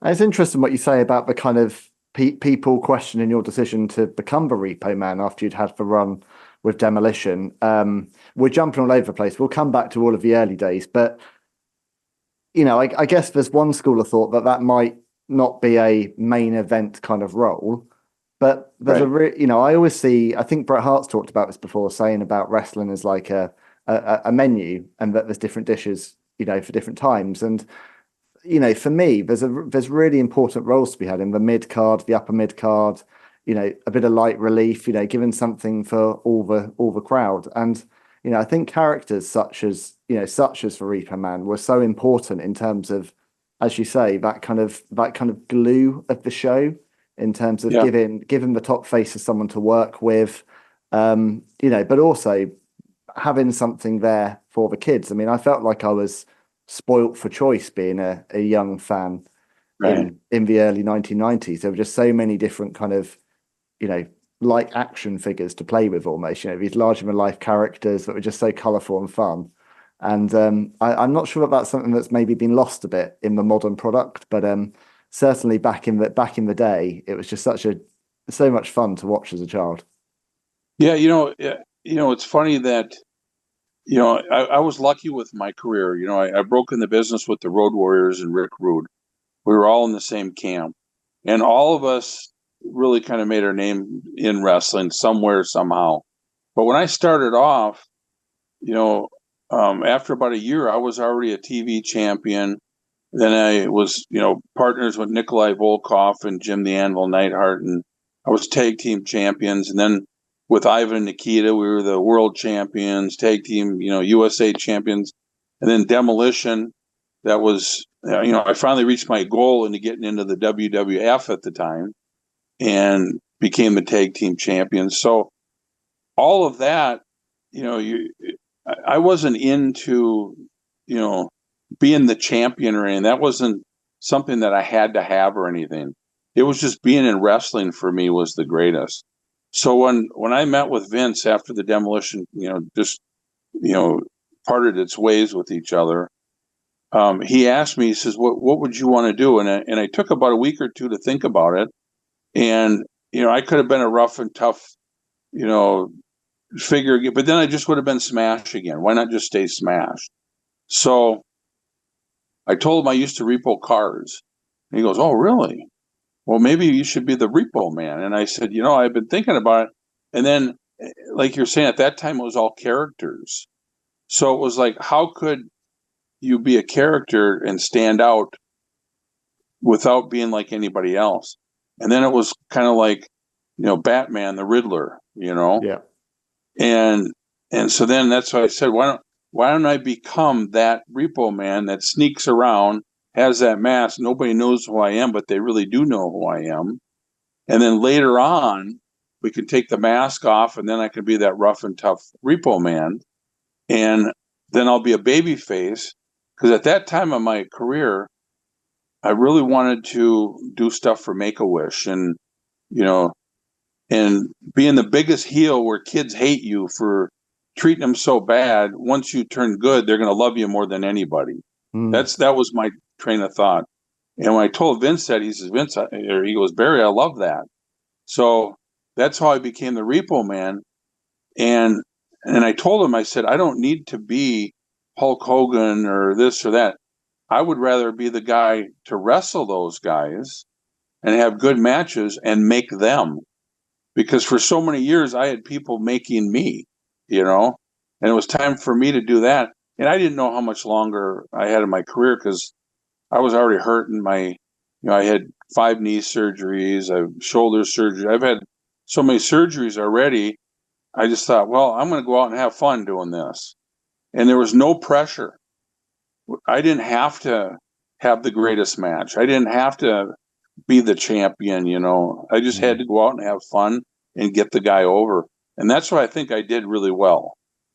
And it's interesting what you say about the kind of people questioning your decision to become the Repo Man after you'd had the run with Demolition. We're jumping all over the place. We'll come back to all of the early days, but I guess there's one school of thought that that might not be a main event kind of role, but there's I always see. I think Bret Hart's talked about this before, saying about wrestling as like a menu, and that there's different dishes, for different times. And for me, there's really important roles to be had in the mid card, the upper mid card. A bit of light relief. Giving something for all the crowd. And I think characters such as the Repo Man were so important in terms of, as you say, that kind of glue of the show, in terms of giving the top face of someone to work with, but also having something there for the kids. I mean, I felt like I was spoilt for choice being a young fan in the early 1990s. There were just so many different kind of, like action figures to play with almost, these larger than life characters that were just so colourful and fun. And I'm not sure that that's something that's maybe been lost a bit in the modern product, but certainly back in the day, it was just so much fun to watch as a child. Yeah, it's funny that I was lucky with my career. I broke in the business with the Road Warriors and Rick Rude. We were all in the same camp, and all of us really kind of made our name in wrestling somewhere, somehow. But when I started off, after about a year, I was already a TV champion. Then I was, partners with Nikolai Volkov and Jim the Anvil Neidhart, and I was tag team champions. And then with Ivan and Nikita, we were the world champions, tag team, USA champions. And then Demolition, that was, I finally reached my goal into getting into the WWF at the time and became the tag team champion. So all of that, I wasn't into, being the champion or anything. That wasn't something that I had to have or anything. It was just being in wrestling for me was the greatest. So when I met with Vince after the Demolition, parted its ways with each other, he asked me, he says, what would you want to do? And I took about a week or two to think about it. And, I could have been a rough and tough, figure, but then I just would have been Smash again. Why not just stay Smash? So I told him I used to repo cars. And he goes, oh, really? Well, maybe you should be the Repo Man. And I said, I've been thinking about it. And then, like you're saying, at that time, it was all characters. So it was like, how could you be a character and stand out without being like anybody else? And then it was kind of like, Batman, the Riddler, Yeah. And so then that's why I said, why don't I become that Repo Man that sneaks around, has that mask, nobody knows who I am, but they really do know who I am. And then later on, we can take the mask off, and then I can be that rough and tough Repo Man. And then I'll be a baby face, because at that time of my career, I really wanted to do stuff for Make-A-Wish and, and being the biggest heel where kids hate you for treating them so bad. Once you turn good, they're going to love you more than anybody. That was my train of thought. And when I told Vince that, he says, he goes, Barry, I love that. So that's how I became the Repo Man. And I told him, I said, I don't need to be Hulk Hogan or this or that. I would rather be the guy to wrestle those guys and have good matches and make them. Because for so many years, I had people making me, and it was time for me to do that. And I didn't know how much longer I had in my career because I was already hurting I had 5 knee surgeries, I have shoulder surgery. I've had so many surgeries already. I just thought, well, I'm going to go out and have fun doing this. And there was no pressure. I didn't have to have the greatest match. I didn't have to be the champion, I just had to go out and have fun and get the guy over. And that's what I think I did really well.